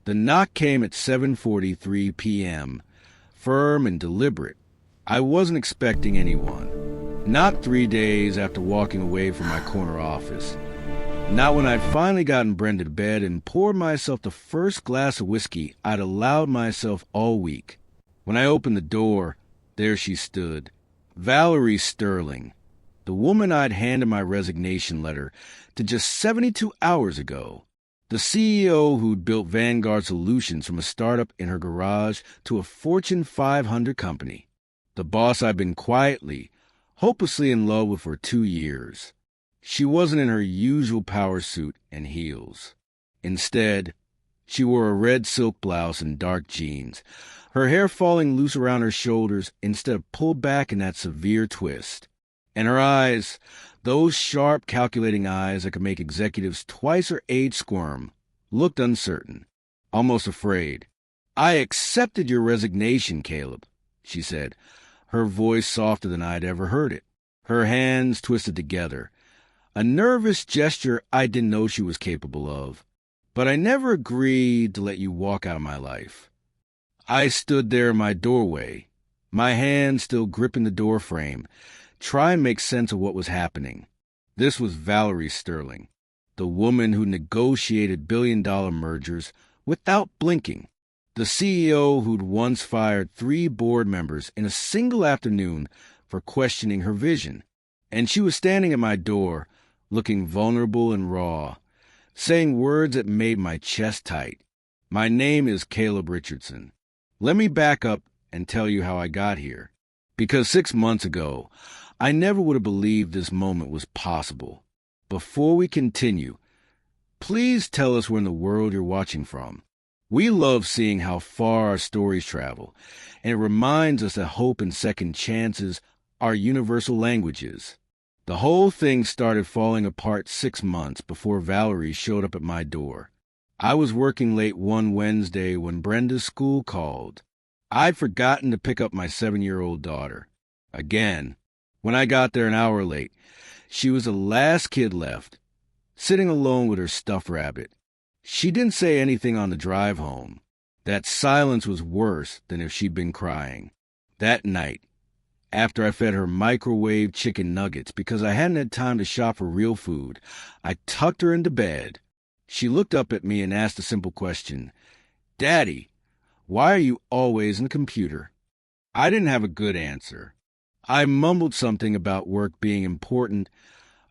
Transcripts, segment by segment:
The knock came at 7:43 p.m., firm and deliberate. I wasn't expecting anyone. Not 3 days after walking away from my corner office. Not when I'd finally gotten Brenda to bed and poured myself the first glass of whiskey I'd allowed myself all week. When I opened the door, there she stood, Valerie Sterling, the woman I'd handed my resignation letter to just 72 hours ago. The CEO who'd built Vanguard Solutions from a startup in her garage to a Fortune 500 company. The boss I'd been quietly, hopelessly in love with for 2 years. She wasn't in her usual power suit and heels. Instead, she wore a red silk blouse and dark jeans, her hair falling loose around her shoulders instead of pulled back in that severe twist. And her eyes, those sharp, calculating eyes that could make executives twice her age squirm, looked uncertain, almost afraid. "I accepted your resignation, Caleb," she said, her voice softer than I'd ever heard it, her hands twisted together, a nervous gesture I didn't know she was capable of. "But I never agreed to let you walk out of my life." I stood there in my doorway, my hand still gripping the door frame, trying to make sense of what was happening. This was Valerie Sterling, the woman who negotiated billion-dollar mergers without blinking, the CEO who'd once fired 3 board members in a single afternoon for questioning her vision. And she was standing at my door, looking vulnerable and raw, saying words that made my chest tight. "My name is Caleb Richardson. Let me back up and tell you how I got here. Because 6 months ago, I never would have believed this moment was possible. Before we continue, please tell us where in the world you're watching from. We love seeing how far our stories travel, and it reminds us that hope and second chances are universal languages." The whole thing started falling apart 6 months before Valerie showed up at my door. I was working late one Wednesday when Brenda's school called. I'd forgotten to pick up my 7-year-old daughter. Again, when I got there an hour late, she was the last kid left, sitting alone with her stuffed rabbit. She didn't say anything on the drive home. That silence was worse than if she'd been crying. That night, after I fed her microwave chicken nuggets because I hadn't had time to shop for real food, I tucked her into bed. She looked up at me and asked a simple question. "Daddy, why are you always in the computer?" I didn't have a good answer. I mumbled something about work being important,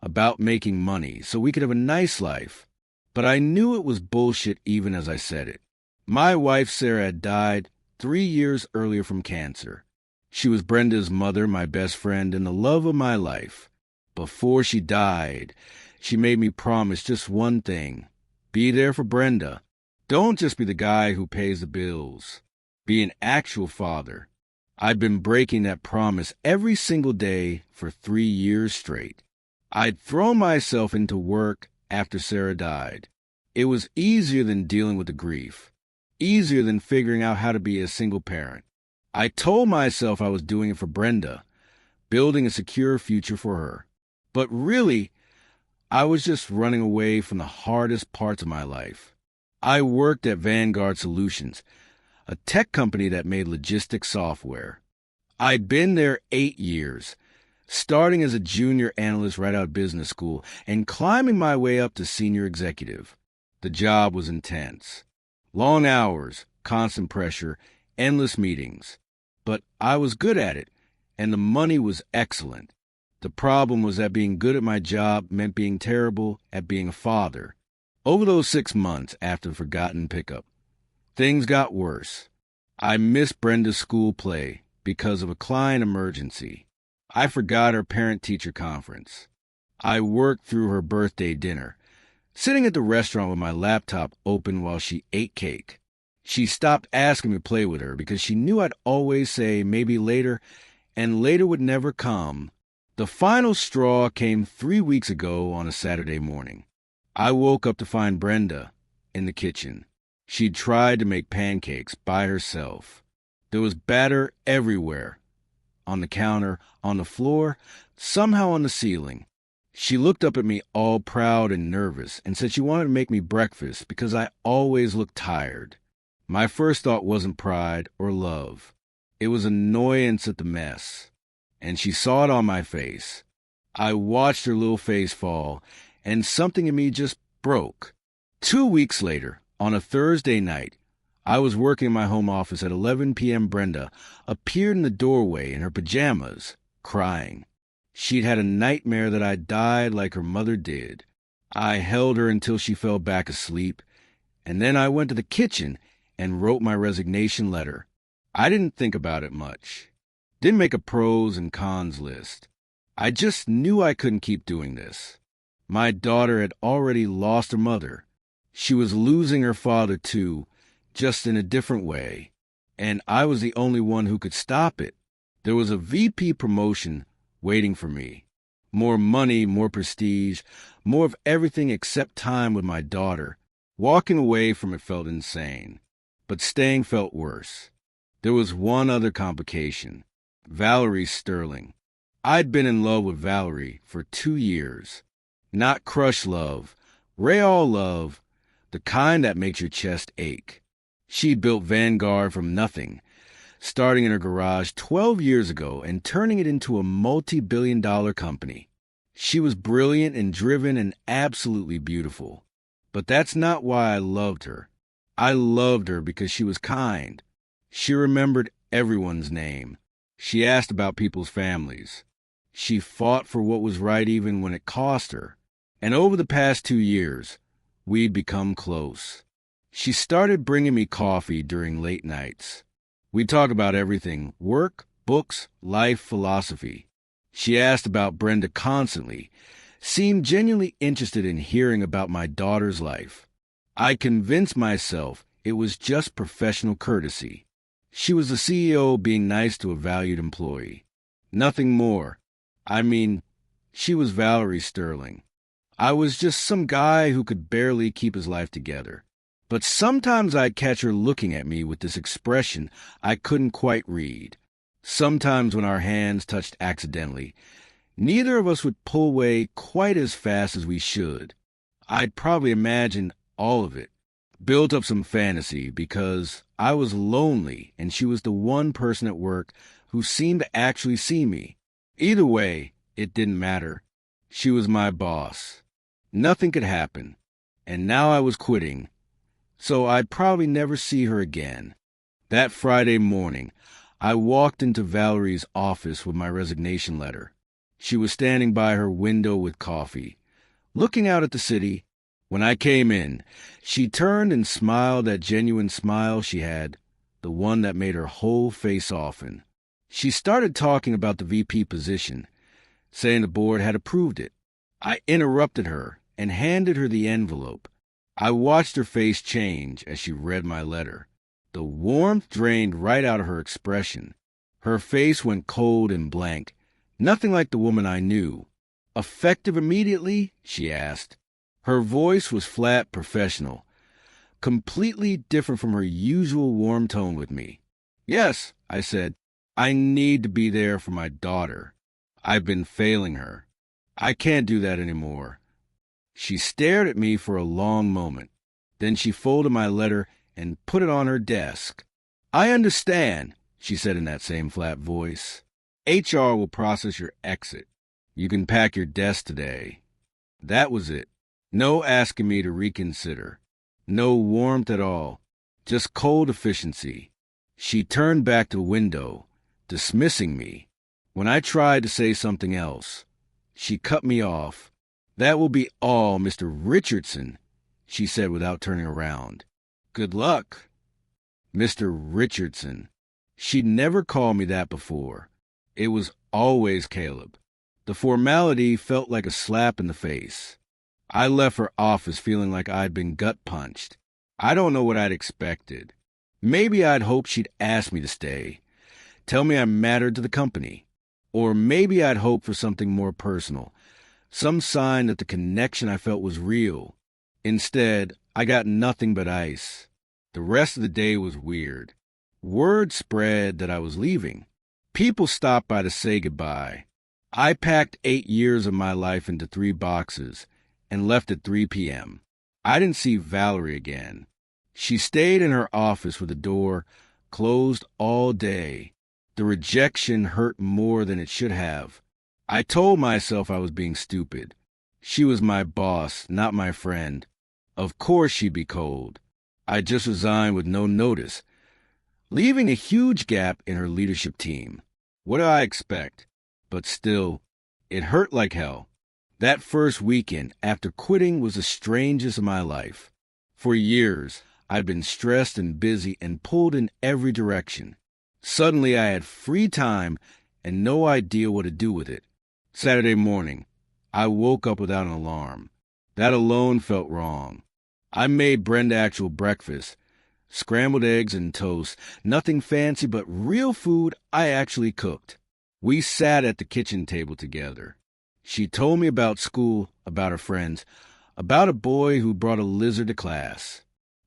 about making money, so we could have a nice life. But I knew it was bullshit even as I said it. My wife, Sarah, had died 3 years earlier from cancer. She was Brenda's mother, my best friend, and the love of my life. Before she died, she made me promise just one thing. Be there for Brenda. Don't just be the guy who pays the bills. Be an actual father. I'd been breaking that promise every single day for 3 years straight. I'd thrown myself into work after Sarah died. It was easier than dealing with the grief. Easier than figuring out how to be a single parent. I told myself I was doing it for Brenda, building a secure future for her. But really, I was just running away from the hardest parts of my life. I worked at Vanguard Solutions, a tech company that made logistics software. I'd been there 8 years, starting as a junior analyst right out of business school and climbing my way up to senior executive. The job was intense. Long hours, constant pressure, endless meetings. But I was good at it, and the money was excellent. The problem was that being good at my job meant being terrible at being a father. Over those 6 months after the forgotten pickup, things got worse. I missed Brenda's school play because of a client emergency. I forgot her parent-teacher conference. I worked through her birthday dinner, sitting at the restaurant with my laptop open while she ate cake. She stopped asking me to play with her because she knew I'd always say maybe later, and later would never come. The final straw came 3 weeks ago on a Saturday morning. I woke up to find Brenda in the kitchen. She'd tried to make pancakes by herself. There was batter everywhere. On the counter, on the floor, somehow on the ceiling. She looked up at me all proud and nervous and said she wanted to make me breakfast because I always looked tired. My first thought wasn't pride or love. It was annoyance at the mess. And she saw it on my face. I watched her little face fall, and something in me just broke. 2 weeks later, on a Thursday night, I was working in my home office at 11 p.m. Brenda appeared in the doorway in her pajamas, crying. She'd had a nightmare that I died like her mother did. I held her until she fell back asleep, and then I went to the kitchen and wrote my resignation letter. I didn't think about it much. Didn't make a pros and cons list. I just knew I couldn't keep doing this. My daughter had already lost her mother. She was losing her father too, just in a different way. And I was the only one who could stop it. There was a VP promotion waiting for me. More money, more prestige, more of everything except time with my daughter. Walking away from it felt insane, but staying felt worse. There was one other complication. Valerie Sterling. I'd been in love with Valerie for 2 years. Not crush love, real love, the kind that makes your chest ache. She'd built Vanguard from nothing, starting in her garage 12 years ago and turning it into a multi-billion-dollar company. She was brilliant and driven and absolutely beautiful. But that's not why I loved her. I loved her because she was kind. She remembered everyone's name. She asked about people's families. She fought for what was right even when it cost her. And over the past 2 years, we'd become close. She started bringing me coffee during late nights. We'd talk about everything: work, books, life, philosophy. She asked about Brenda constantly, seemed genuinely interested in hearing about my daughter's life. I convinced myself it was just professional courtesy. She was the CEO being nice to a valued employee. Nothing more. I mean, she was Valerie Sterling. I was just some guy who could barely keep his life together. But sometimes I'd catch her looking at me with this expression I couldn't quite read. Sometimes when our hands touched accidentally, neither of us would pull away quite as fast as we should. I'd probably imagined all of it, built up some fantasy because I was lonely and she was the one person at work who seemed to actually see me. Either way, it didn't matter. She was my boss. Nothing could happen. And now I was quitting, so I'd probably never see her again. That Friday morning, I walked into Valerie's office with my resignation letter. She was standing by her window with coffee, looking out at the city. When I came in, she turned and smiled that genuine smile she had, the one that made her whole face soften. She started talking about the VP position, saying the board had approved it. I interrupted her and handed her the envelope. I watched her face change as she read my letter. The warmth drained right out of her expression. Her face went cold and blank, nothing like the woman I knew. "Effective immediately?" she asked. Her voice was flat, professional, completely different from her usual warm tone with me. "Yes," I said. "I need to be there for my daughter. I've been failing her. I can't do that anymore." She stared at me for a long moment. Then she folded my letter and put it on her desk. "I understand," she said in that same flat voice. "HR will process your exit. You can pack your desk today." That was it. No asking me to reconsider. No warmth at all. Just cold efficiency. She turned back to the window, dismissing me. When I tried to say something else, she cut me off. "That will be all, Mr. Richardson," she said without turning around. "Good luck." Mr. Richardson. She'd never called me that before. It was always Caleb. The formality felt like a slap in the face. I left her office feeling like I'd been gut-punched. I don't know what I'd expected. Maybe I'd hoped she'd ask me to stay, tell me I mattered to the company. Or maybe I'd hoped for something more personal, some sign that the connection I felt was real. Instead, I got nothing but ice. The rest of the day was weird. Word spread that I was leaving. People stopped by to say goodbye. I packed 8 years of my life into 3 boxes and left at 3 p.m. I didn't see Valerie again. She stayed in her office with the door closed all day. The rejection hurt more than it should have. I told myself I was being stupid. She was my boss, not my friend. Of course she'd be cold. I just resigned with no notice, leaving a huge gap in her leadership team. What did I expect? But still, it hurt like hell. That first weekend after quitting was the strangest of my life. For years, I'd been stressed and busy and pulled in every direction. Suddenly, I had free time and no idea what to do with it. Saturday morning, I woke up without an alarm. That alone felt wrong. I made Brenda actual breakfast, scrambled eggs and toast, nothing fancy but real food I actually cooked. We sat at the kitchen table together. She told me about school, about her friends, about a boy who brought a lizard to class.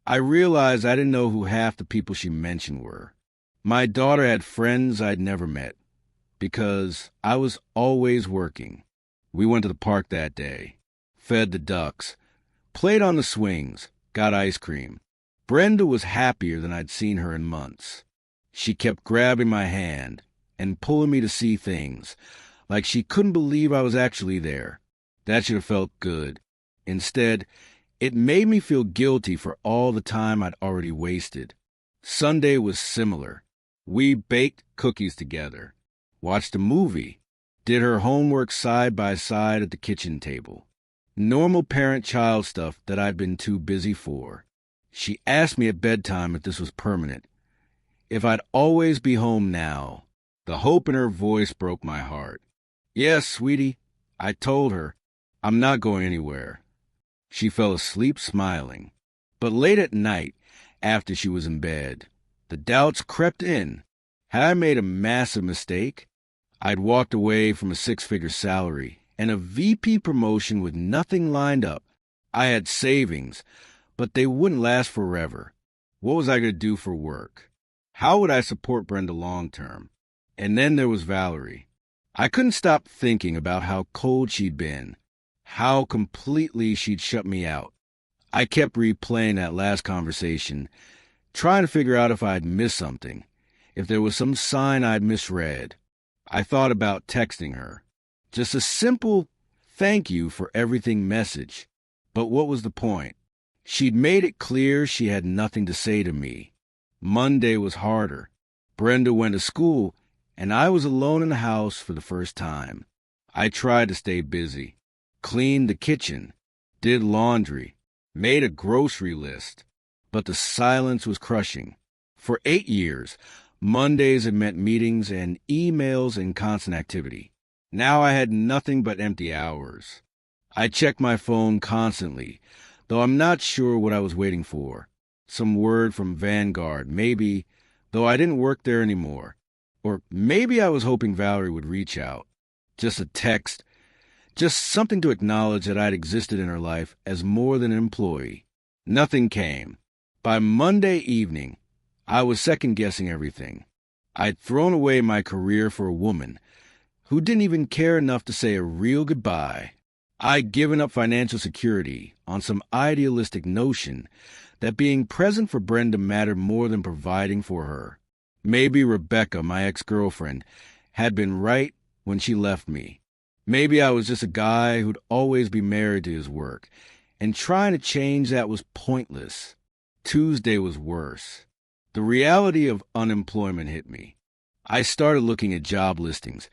I realized I didn't know who half the people she mentioned were. My daughter had friends I'd never met, because I was always working. We went to the park that day, fed the ducks, played on the swings, got ice cream. Brenda was happier than I'd seen her in months. She kept grabbing my hand and pulling me to see things, like she couldn't believe I was actually there. That should have felt good. Instead, it made me feel guilty for all the time I'd already wasted. Sunday was similar. We baked cookies together, watched a movie, did her homework side by side at the kitchen table. Normal parent-child stuff that I'd been too busy for. She asked me at bedtime if this was permanent, if I'd always be home now. The hope in her voice broke my heart. Yes, sweetie, I told her. I'm not going anywhere. She fell asleep smiling. But late at night, after she was in bed, the doubts crept in. Had I made a massive mistake? I'd walked away from a 6-figure salary and a VP promotion with nothing lined up. I had savings, but they wouldn't last forever. What was I going to do for work? How would I support Brenda long term? And then there was Valerie. I couldn't stop thinking about how cold she'd been, how completely she'd shut me out. I kept replaying that last conversation, trying to figure out if I'd missed something, if there was some sign I'd misread. I thought about texting her. Just a simple thank you for everything message. But what was the point? She'd made it clear she had nothing to say to me. Monday was harder. Brenda went to school, and I was alone in the house for the first time. I tried to stay busy, cleaned the kitchen, did laundry, made a grocery list. But the silence was crushing. For 8 years, Mondays had meant meetings and emails and constant activity. Now I had nothing but empty hours. I checked my phone constantly, though I'm not sure what I was waiting for. Some word from Vanguard, maybe, though I didn't work there anymore. Or maybe I was hoping Valerie would reach out. Just a text, just something to acknowledge that I'd existed in her life as more than an employee. Nothing came. By Monday evening, I was second-guessing everything. I'd thrown away my career for a woman who didn't even care enough to say a real goodbye. I'd given up financial security on some idealistic notion that being present for Brenda mattered more than providing for her. Maybe Rebecca, my ex-girlfriend, had been right when she left me. Maybe I was just a guy who'd always be married to his work, and trying to change that was pointless. Tuesday was worse. The reality of unemployment hit me. I started looking at job listings,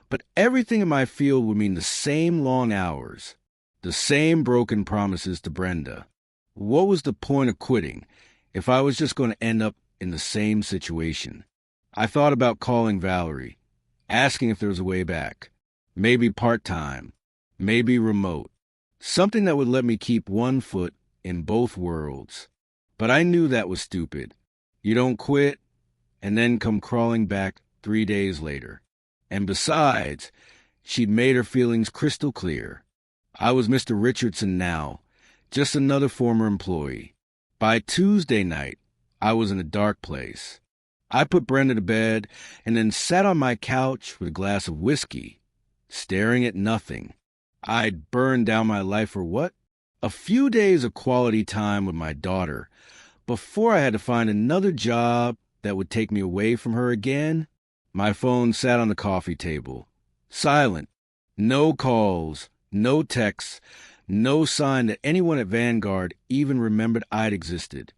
but everything in my field would mean the same long hours, the same broken promises to Brenda. What was the point of quitting if I was just going to end up in the same situation? I thought about calling Valerie, asking if there was a way back. Maybe part-time, maybe remote. Something that would let me keep one foot in both worlds. But I knew that was stupid. You don't quit and then come crawling back 3 days later. And besides, she'd made her feelings crystal clear. I was Mr. Richardson now, just another former employee. By Tuesday night, I was in a dark place. I put Brenda to bed and then sat on my couch with a glass of whiskey, staring at nothing. I'd burned down my life for what? A few days of quality time with my daughter, before I had to find another job that would take me away from her again. My phone sat on the coffee table, silent. No calls, no texts, no sign that anyone at Vanguard even remembered I'd existed.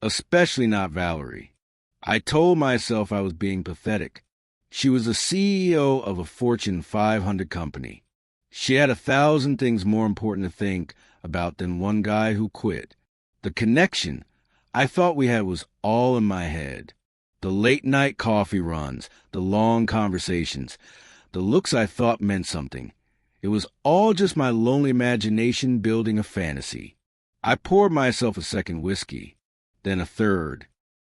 Especially not Valerie. I told myself I was being pathetic. She was the CEO of a Fortune 500 company. She had 1,000 things more important to think about than one guy who quit. The connection I thought we had was all in my head. The late-night coffee runs, the long conversations, the looks I thought meant something. It was all just my lonely imagination building a fantasy. I poured myself a second whiskey, then a third.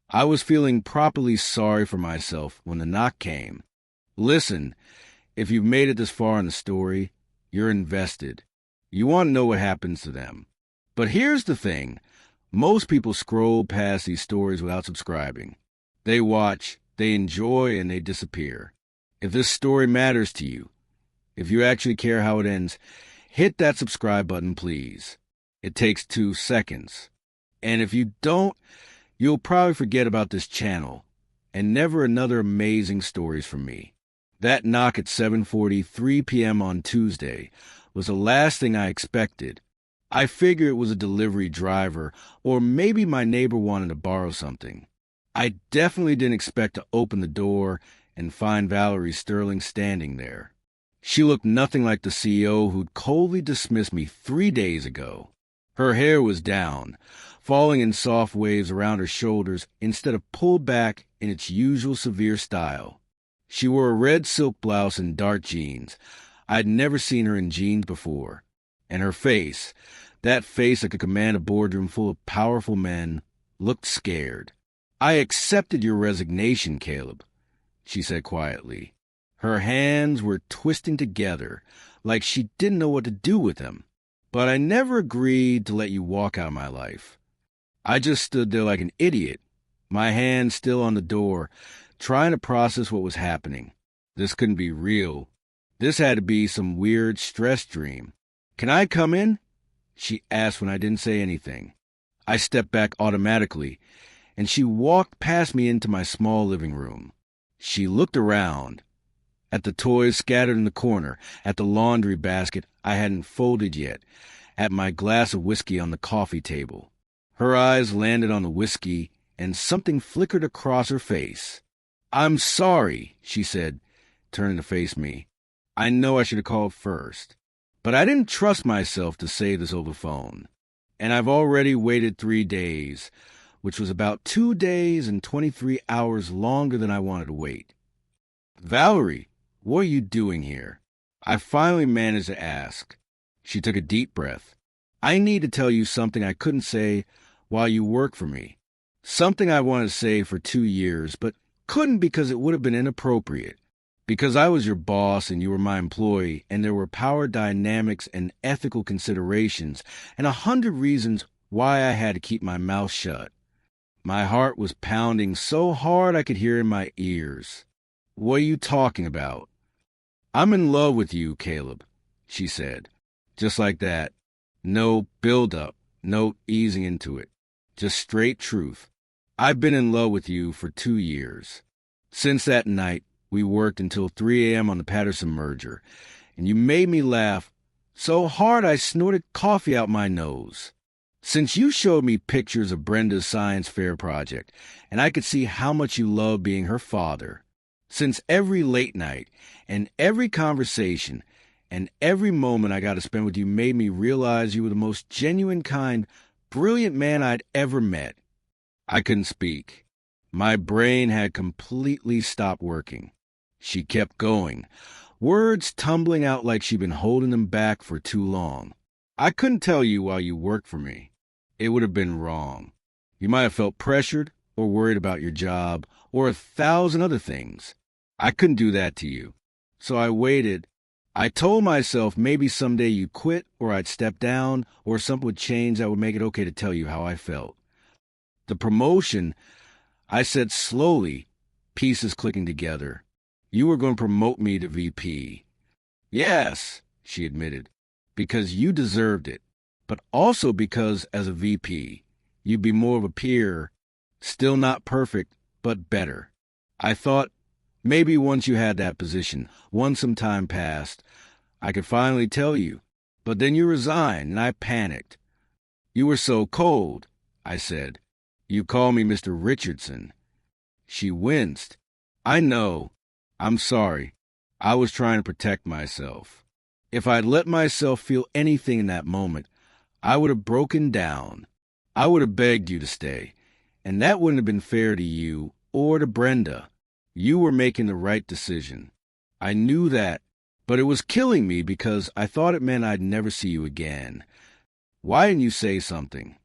I was feeling properly sorry for myself when the knock came. Listen, if you've made it this far in the story, you're invested. You want to know what happens to them. But here's the thing. Most people scroll past these stories without subscribing. They watch, they enjoy, and they disappear. If this story matters to you, if you actually care how it ends, hit that subscribe button, please. It takes 2 seconds. And if you don't, you'll probably forget about this channel and never another amazing stories from me. That knock at 7:43 p.m. on Tuesday was the last thing I expected. I figured it was a delivery driver, or maybe my neighbor wanted to borrow something. I definitely didn't expect to open the door and find Valerie Sterling standing there. She looked nothing like the CEO who'd coldly dismissed me 3 days ago. Her hair was down, falling in soft waves around her shoulders instead of pulled back in its usual severe style. She wore a red silk blouse and dark jeans. I'd never seen her in jeans before. And her face, that face that could command a boardroom full of powerful men, looked scared. "I accepted your resignation, Caleb," she said quietly. Her hands were twisting together like she didn't know what to do with them. "But I never agreed to let you walk out of my life." I just stood there like an idiot, my hand still on the door, trying to process what was happening. This couldn't be real. This had to be some weird stress dream. "Can I come in?" she asked when I didn't say anything. I stepped back automatically, and she walked past me into my small living room. She looked around, at the toys scattered in the corner, at the laundry basket I hadn't folded yet, at my glass of whiskey on the coffee table. Her eyes landed on the whiskey, and something flickered across her face. "I'm sorry," she said, turning to face me. "I know I should have called first, but I didn't trust myself to say this over the phone. And I've already waited 3 days, which was about 2 days and 23 hours longer than I wanted to wait." "Valerie, what are you doing here?" I finally managed to ask. She took a deep breath. "I need to tell you something I couldn't say while you work for me. Something I wanted to say for 2 years, but couldn't because it would have been inappropriate. Because I was your boss and you were my employee, and there were power dynamics and ethical considerations and 100 reasons why I had to keep my mouth shut." My heart was pounding so hard I could hear in my ears. "What are you talking about?" "I'm in love with you, Caleb," she said. Just like that. No build-up, no easing into it. Just straight truth. "I've been in love with you for 2 years. Since that night, we worked until 3 a.m. on the Patterson merger, and you made me laugh so hard I snorted coffee out my nose. Since you showed me pictures of Brenda's science fair project, and I could see how much you loved being her father. Since every late night, and every conversation, and every moment I got to spend with you made me realize you were the most genuine, kind, brilliant man I'd ever met." I couldn't speak. My brain had completely stopped working. She kept going, words tumbling out like she'd been holding them back for too long. "I couldn't tell you while you worked for me. It would have been wrong. You might have felt pressured or worried about your job or 1,000 other things. I couldn't do that to you. So I waited. I told myself maybe someday you'd quit or I'd step down or something would change that would make it okay to tell you how I felt. The promotion, I said slowly, pieces clicking together. You were going to promote me to VP. "Yes," she admitted, "because you deserved it, but also because as a VP, You'd be more of a peer, still not perfect, but better. I thought maybe once you had that position, once some time passed, I could finally tell you. But then you resigned, and I panicked. You were so cold, I said. You call me Mr. Richardson. She winced. I know. I'm sorry. I was trying to protect myself. If I'd let myself feel anything in that moment, I would have broken down. I would have begged you to stay, and that wouldn't have been fair to you or to Brenda. You were making the right decision. I knew that, but it was killing me because I thought it meant I'd never see you again. Why didn't you say something?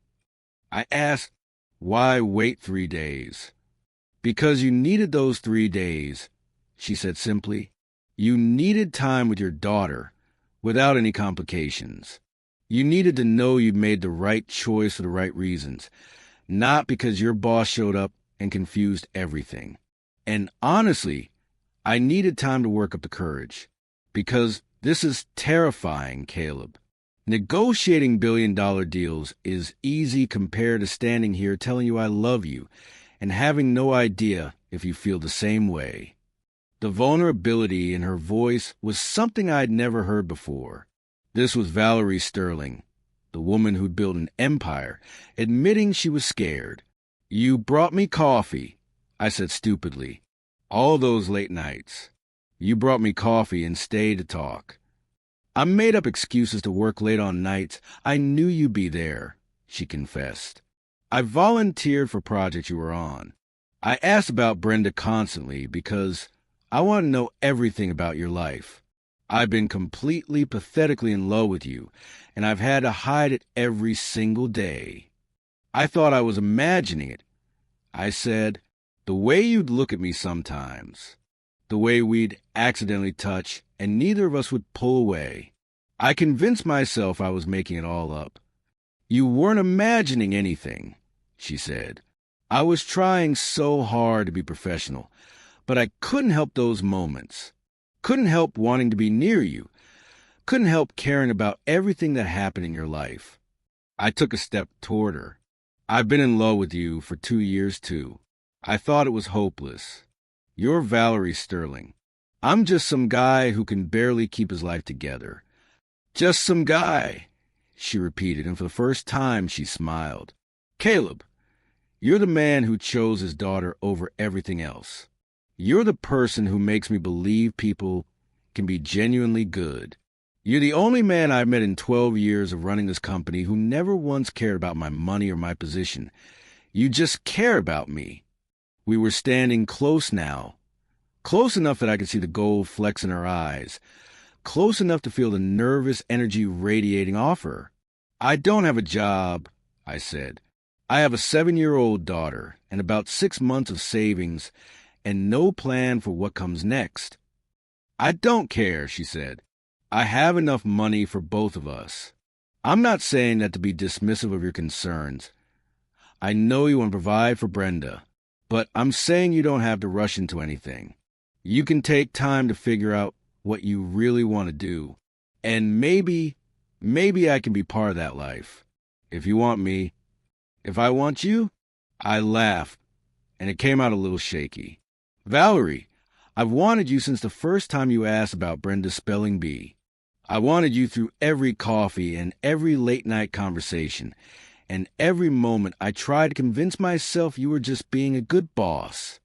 I asked, why wait 3 days? Because you needed those 3 days, she said simply. You needed time with your daughter, without any complications. You needed to know you'd made the right choice for the right reasons, not because your boss showed up and confused everything. And honestly, I needed time to work up the courage, because this is terrifying, Caleb. Negotiating billion-dollar deals is easy compared to standing here telling you I love you and having no idea if you feel the same way. The vulnerability in her voice was something I'd never heard before. This was Valerie Sterling, the woman who'd built an empire, admitting she was scared. You brought me coffee, I said stupidly. All those late nights. You brought me coffee and stayed to talk. I made up excuses to work late on nights. I knew you'd be there, she confessed. I volunteered for projects you were on. I asked about Brenda constantly because I want to know everything about your life. I've been completely, pathetically in love with you, and I've had to hide it every single day. I thought I was imagining it. I said, the way you'd look at me sometimes, the way we'd accidentally touch, and neither of us would pull away. I convinced myself I was making it all up. You weren't imagining anything, she said. I was trying so hard to be professional, but I couldn't help those moments. Couldn't help wanting to be near you. Couldn't help caring about everything that happened in your life. I took a step toward her. I've been in love with you for 2 years, too. I thought it was hopeless. You're Valerie Sterling. I'm just some guy who can barely keep his life together. Just some guy, she repeated, and for the first time she smiled. Caleb, you're the man who chose his daughter over everything else. You're the person who makes me believe people can be genuinely good. You're the only man I've met in 12 years of running this company who never once cared about my money or my position. You just care about me. We were standing close now, close enough that I could see the gold flecks in her eyes, close enough to feel the nervous energy radiating off her. I don't have a job, I said. I have a 7-year-old daughter and about 6 months of savings and no plan for what comes next. I don't care, she said. I have enough money for both of us. I'm not saying that to be dismissive of your concerns. I know you want to provide for Brenda, but I'm saying you don't have to rush into anything. You can take time to figure out what you really want to do, and maybe I can be part of that life. If you want me, if I want you. I laughed, and it came out a little shaky. Valerie, I've wanted you since the first time you asked about Brenda's spelling bee. I wanted you through every coffee and every late-night conversation, and every moment I tried to convince myself you were just being a good boss.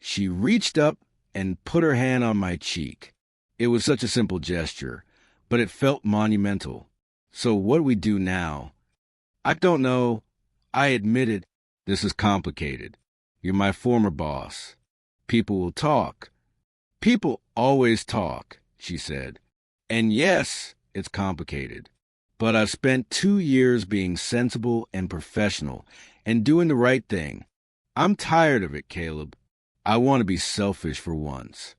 She reached up and put her hand on my cheek. It was such a simple gesture, but it felt monumental. So what do we do now? I don't know. I admitted, this is complicated. You're my former boss. People will talk. People always talk, she said. And yes, it's complicated. But I've spent 2 years being sensible and professional and doing the right thing. I'm tired of it, Caleb. I want to be selfish for once.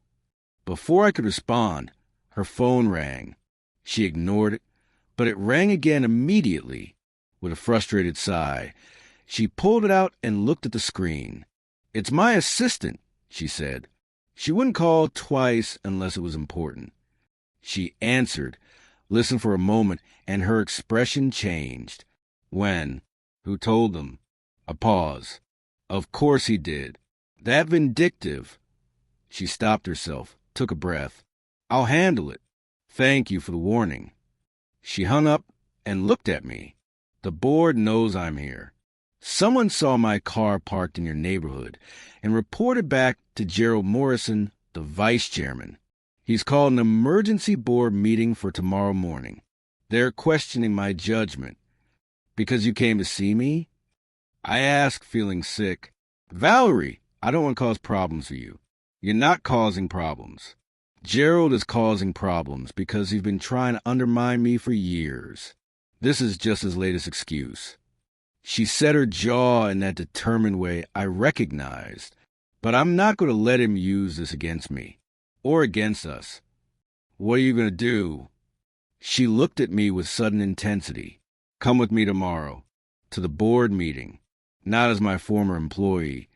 Before I could respond, her phone rang. She ignored it, but it rang again immediately. With a frustrated sigh, she pulled it out and looked at the screen. It's my assistant, she said. She wouldn't call twice unless it was important. She answered, listened for a moment, and her expression changed. When? Who told them? A pause. Of course he did. That vindictive. She stopped herself, took a breath. I'll handle it. Thank you for the warning. She hung up and looked at me. The board knows I'm here. Someone saw my car parked in your neighborhood and reported back to Gerald Morrison, the vice chairman. He's called an emergency board meeting for tomorrow morning. They're questioning my judgment. Because you came to see me? I asked, feeling sick. Valerie, I don't want to cause problems for you. You're not causing problems. Gerald is causing problems because he's been trying to undermine me for years. This is just his latest excuse. She set her jaw in that determined way I recognized, but I'm not going to let him use this against me, or against us. What are you going to do? She looked at me with sudden intensity. Come with me tomorrow, to the board meeting, not as my former employee,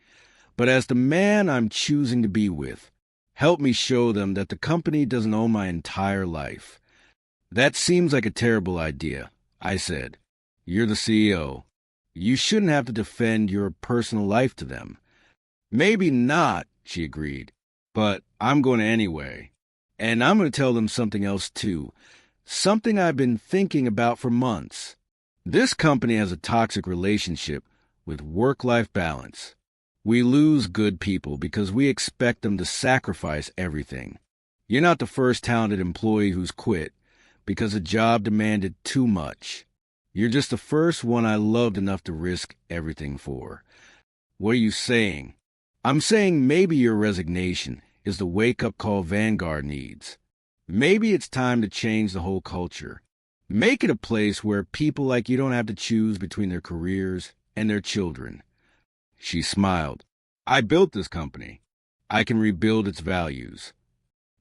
but as the man I'm choosing to be with. Help me show them that the company doesn't own my entire life. That seems like a terrible idea, I said. You're the CEO. You shouldn't have to defend your personal life to them. Maybe not, she agreed, but I'm going anyway. And I'm going to tell them something else too, something I've been thinking about for months. This company has a toxic relationship with work-life balance. We lose good people because we expect them to sacrifice everything. You're not the first talented employee who's quit because a job demanded too much. You're just the first one I loved enough to risk everything for. What are you saying? I'm saying maybe your resignation is the wake-up call Vanguard needs. Maybe it's time to change the whole culture. Make it a place where people like you don't have to choose between their careers and their children. She smiled. I built this company. I can rebuild its values.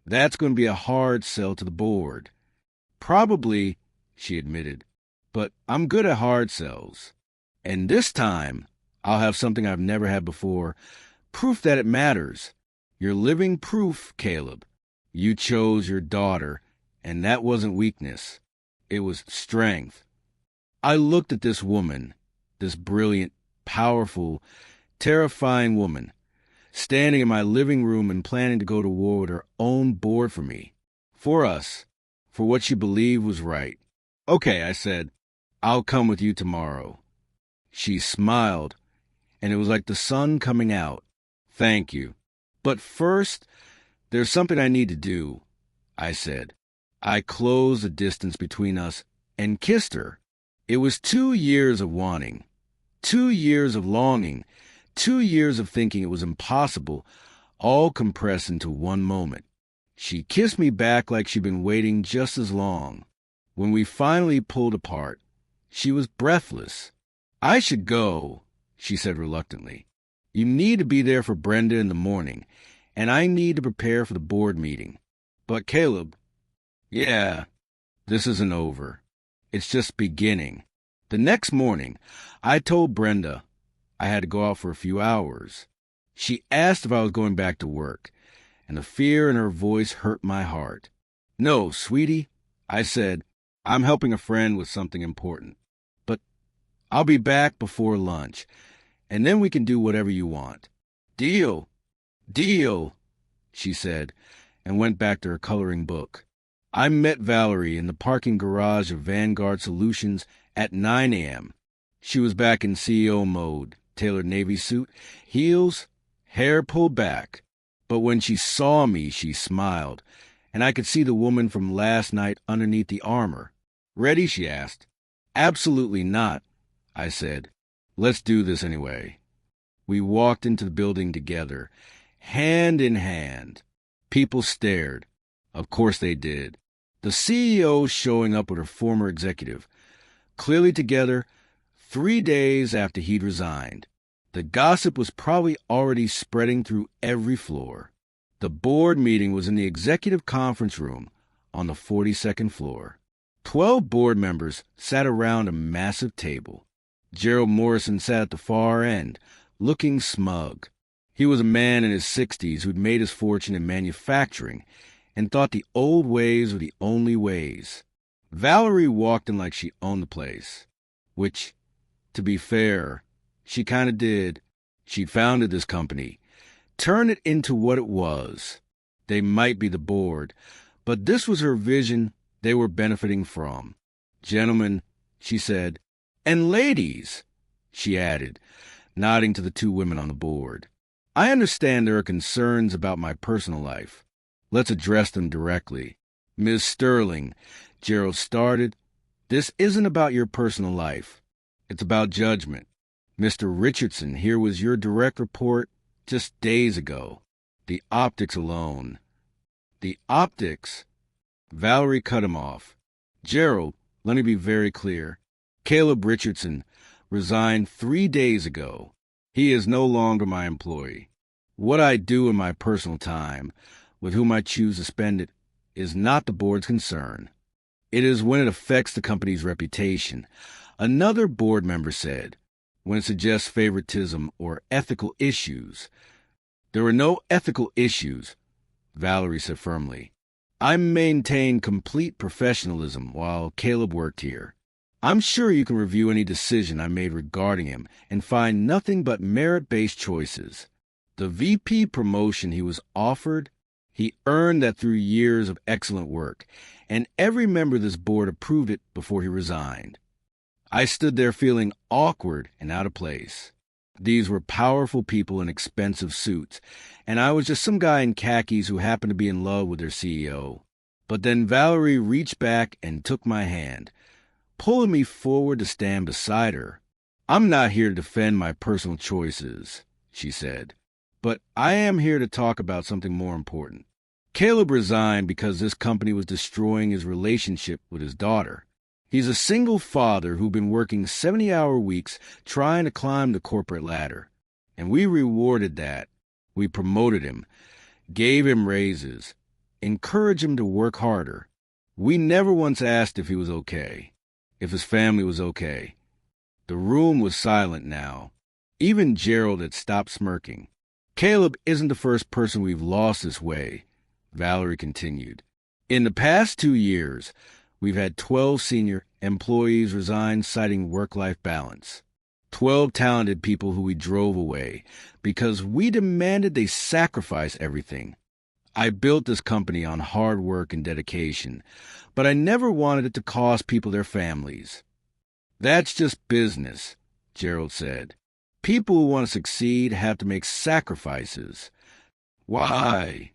That's going to be a hard sell to the board. Probably, she admitted, but I'm good at hard sells. And this time, I'll have something I've never had before, proof that it matters. You're living proof, Caleb. You chose your daughter, and that wasn't weakness. It was strength. I looked at this woman, this brilliant, powerful, terrifying woman, standing in my living room and planning to go to war with her own board for me, for us, for what she believed was right. Okay, I said, I'll come with you tomorrow. She smiled, and it was like the sun coming out. Thank you. But first, there's something I need to do, I said. I closed the distance between us and kissed her. It was 2 years of wanting, 2 years of longing, 2 years of thinking it was impossible, all compressed into one moment. She kissed me back like she'd been waiting just as long. When we finally pulled apart, she was breathless. I should go, she said reluctantly. You need to be there for Brenda in the morning, and I need to prepare for the board meeting. But Caleb, yeah, this isn't over. It's just beginning. The next morning, I told Brenda I had to go out for a few hours. She asked if I was going back to work, and the fear in her voice hurt my heart. No, sweetie, I said, I'm helping a friend with something important. But I'll be back before lunch, and then we can do whatever you want. Deal, deal, she said, and went back to her coloring book. I met Valerie in the parking garage of Vanguard Solutions at 9 a.m. She was back in CEO mode, tailored navy suit, heels, hair pulled back. But when she saw me, she smiled, and I could see the woman from last night underneath the armor. Ready? She asked. Absolutely not, I said. Let's do this anyway. We walked into the building together, hand in hand. People stared. Of course they did. The CEO showing up with her former executive, clearly together 3 days after he'd resigned. The gossip was probably already spreading through every floor. The board meeting was in the executive conference room on the 42nd floor. 12 board members sat around a massive table. Gerald Morrison sat at the far end, looking smug. He was a man in his 60s who'd made his fortune in manufacturing and thought the old ways were the only ways. Valerie walked in like she owned the place, which, to be fair, She kind of did. She'd founded this company, turned it into what it was. They might be the board, but this was her vision they were benefiting from. Gentlemen, she said, and ladies, she added, nodding to the two women on the board. I understand there are concerns about my personal life. Let's address them directly. Ms. Sterling, Gerald started, this isn't about your personal life. It's about judgment. Mr. Richardson, here was your direct report just days ago. The optics alone. The optics? Valerie cut him off. Gerald, let me be very clear. Caleb Richardson resigned 3 days ago. He is no longer my employee. What I do in my personal time, with whom I choose to spend it, is not the board's concern. It is when it affects the company's reputation. Another board member said, when it suggests favoritism or ethical issues. There were no ethical issues, Valerie said firmly. I maintained complete professionalism while Caleb worked here. I'm sure you can review any decision I made regarding him and find nothing but merit-based choices. The VP promotion he was offered, he earned that through years of excellent work, and every member of this board approved it before he resigned. I stood there feeling awkward and out of place. These were powerful people in expensive suits, and I was just some guy in khakis who happened to be in love with their CEO. But then Valerie reached back and took my hand, pulling me forward to stand beside her. I'm not here to defend my personal choices, she said, but I am here to talk about something more important. Caleb resigned because this company was destroying his relationship with his daughter. He's a single father who'd been working 70-hour weeks trying to climb the corporate ladder. And we rewarded that. We promoted him, gave him raises, encouraged him to work harder. We never once asked if he was okay, if his family was okay. The room was silent now. Even Gerald had stopped smirking. Caleb isn't the first person we've lost this way, Valerie continued. In the past 2 years, we've had 12 senior employees resign citing work-life balance. 12 talented people who we drove away because we demanded they sacrifice everything. I built this company on hard work and dedication, but I never wanted it to cost people their families. That's just business, Gerald said. People who want to succeed have to make sacrifices. Why?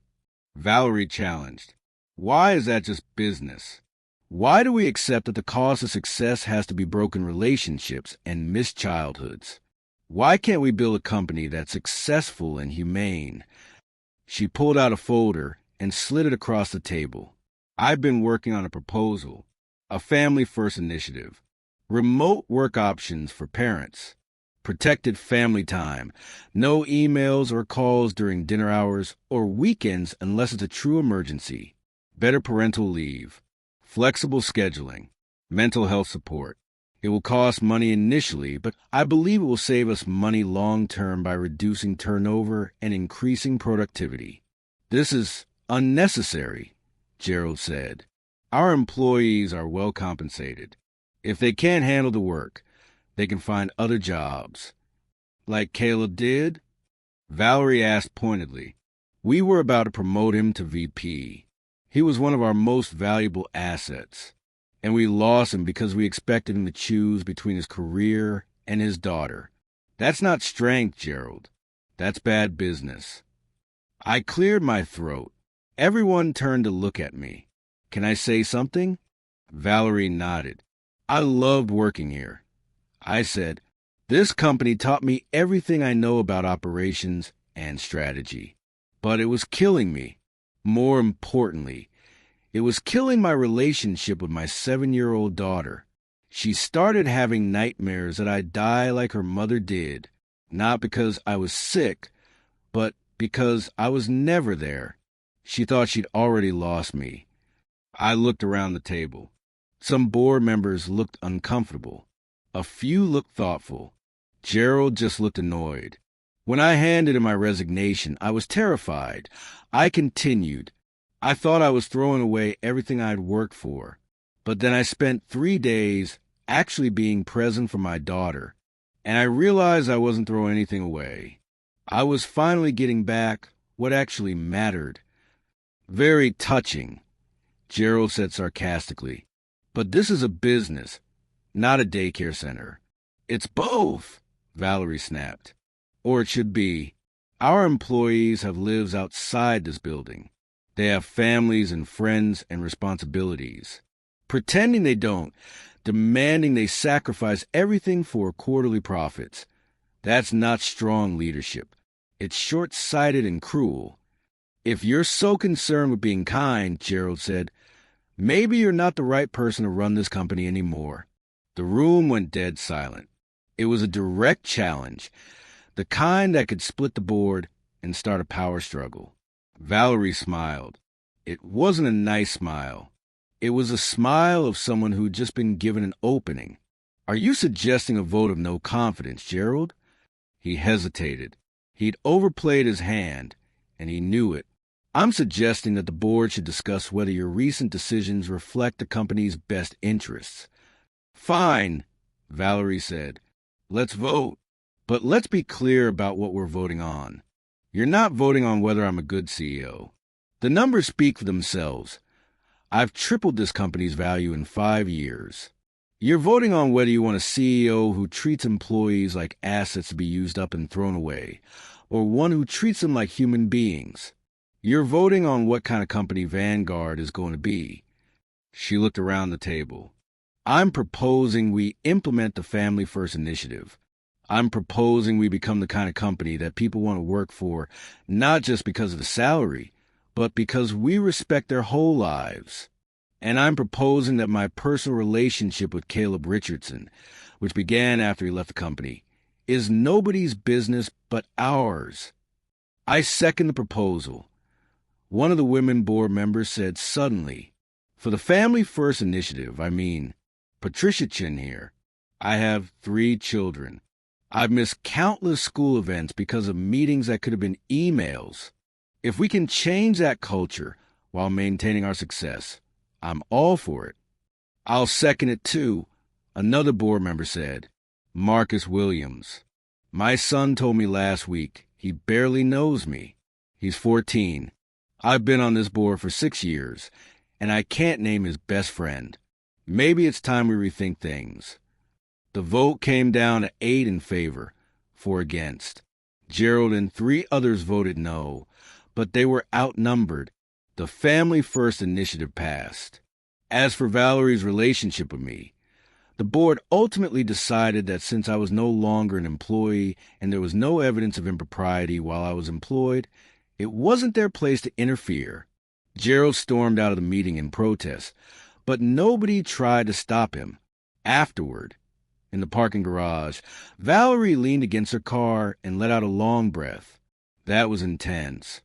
Valerie challenged. Why is that just business? Why do we accept that the cost of success has to be broken relationships and missed childhoods? Why can't we build a company that's successful and humane? She pulled out a folder and slid it across the table. I've been working on a proposal, a family-first initiative, remote work options for parents, protected family time, no emails or calls during dinner hours or weekends unless it's a true emergency, better parental leave, flexible scheduling, mental health support. It will cost money initially, but I believe it will save us money long-term by reducing turnover and increasing productivity. This is unnecessary, Gerald said. Our employees are well compensated. If they can't handle the work, they can find other jobs. Like Caleb did? Valerie asked pointedly. We were about to promote him to VP. He was one of our most valuable assets, and we lost him because we expected him to choose between his career and his daughter. That's not strength, Gerald. That's bad business. I cleared my throat. Everyone turned to look at me. Can I say something? Valerie nodded. I loved working here. I said, this company taught me everything I know about operations and strategy. But it was killing me. More importantly, it was killing my relationship with my 7-year-old daughter. She started having nightmares that I'd die like her mother did, not because I was sick, but because I was never there. She thought she'd already lost me. I looked around the table. Some board members looked uncomfortable. A few looked thoughtful. Gerald just looked annoyed. When I handed in my resignation, I was terrified. I continued. I thought I was throwing away everything I'd worked for. But then I spent 3 days actually being present for my daughter. And I realized I wasn't throwing anything away. I was finally getting back what actually mattered. Very touching, Gerald said sarcastically. But this is a business, not a daycare center. It's both, Valerie snapped. Or it should be. Our employees have lives outside this building. They have families and friends and responsibilities. Pretending they don't, demanding they sacrifice everything for quarterly profits. That's not strong leadership. It's short-sighted and cruel. If you're so concerned with being kind, Gerald said, maybe you're not the right person to run this company anymore. The room went dead silent. It was a direct challenge, the kind that could split the board and start a power struggle. Valerie smiled. It wasn't a nice smile. It was a smile of someone who'd just been given an opening. Are you suggesting a vote of no confidence, Gerald? He hesitated. He'd overplayed his hand, and he knew it. I'm suggesting that the board should discuss whether your recent decisions reflect the company's best interests. Fine, Valerie said. Let's vote. But let's be clear about what we're voting on. You're not voting on whether I'm a good CEO. The numbers speak for themselves. I've tripled this company's value in 5 years. You're voting on whether you want a CEO who treats employees like assets to be used up and thrown away, or one who treats them like human beings. You're voting on what kind of company Vanguard is going to be. She looked around the table. I'm proposing we implement the Family First initiative. I'm proposing we become the kind of company that people want to work for, not just because of the salary, but because we respect their whole lives. And I'm proposing that my personal relationship with Caleb Richardson, which began after he left the company, is nobody's business but ours. I second the proposal. One of the women board members said suddenly, for the Family First initiative, I mean, Patricia Chin here. I have 3 children. I've missed countless school events because of meetings that could have been emails. If we can change that culture while maintaining our success, I'm all for it. I'll second it too, another board member said. Marcus Williams. My son told me last week he barely knows me. He's 14. I've been on this board for 6 years, and I can't name his best friend. Maybe it's time we rethink things. The vote came down to 8 in favor, 4 against. Gerald and 3 others voted no, but they were outnumbered. The Family First initiative passed. As for Valerie's relationship with me, the board ultimately decided that since I was no longer an employee and there was no evidence of impropriety while I was employed, it wasn't their place to interfere. Gerald stormed out of the meeting in protest, but nobody tried to stop him. Afterward, in the parking garage, Valerie leaned against her car and let out a long breath. That was intense.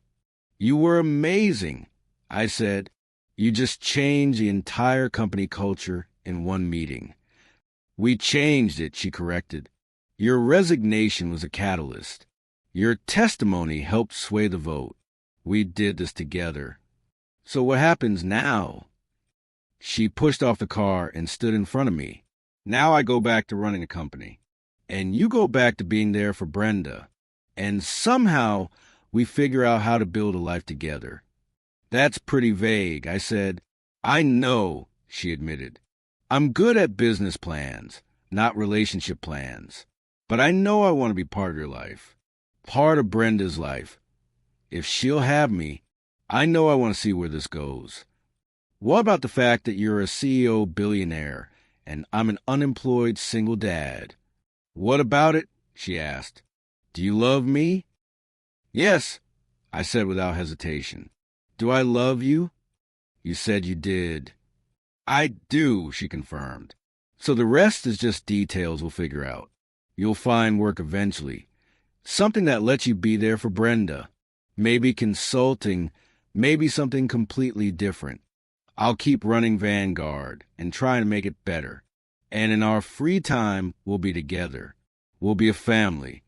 You were amazing, I said. You just changed the entire company culture in one meeting. We changed it, she corrected. Your resignation was a catalyst. Your testimony helped sway the vote. We did this together. So what happens now? She pushed off the car and stood in front of me. Now I go back to running a company. And you go back to being there for Brenda. And somehow we figure out how to build a life together. That's pretty vague, I said. I know, she admitted. I'm good at business plans, not relationship plans. But I know I want to be part of your life, part of Brenda's life. If she'll have me, I know I want to see where this goes. What about the fact that you're a CEO billionaire and I'm an unemployed single dad? What about it? She asked. Do you love me? Yes, I said without hesitation. Do I love you? You said you did. I do, she confirmed. So the rest is just details we'll figure out. You'll find work eventually. Something that lets you be there for Brenda. Maybe consulting, maybe something completely different. I'll keep running Vanguard and trying to make it better. And in our free time, we'll be together. We'll be a family.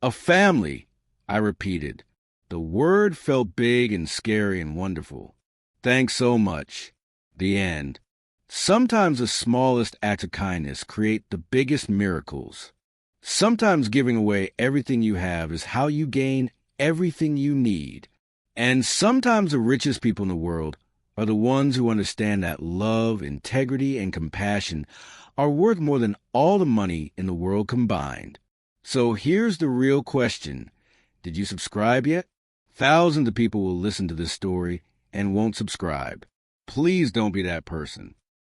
A family, I repeated. The word felt big and scary and wonderful. Thanks so much. The end. Sometimes the smallest acts of kindness create the biggest miracles. Sometimes giving away everything you have is how you gain everything you need. And sometimes the richest people in the world are the ones who understand that love, integrity, and compassion are worth more than all the money in the world combined. So here's the real question. Did you subscribe yet? Thousands of people will listen to this story and won't subscribe. Please don't be that person.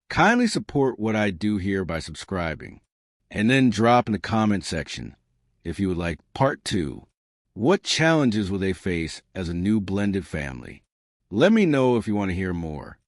Kindly support what I do here by subscribing. And then drop in the comment section if you would like part 2. What challenges will they face as a new blended family? Let me know if you want to hear more.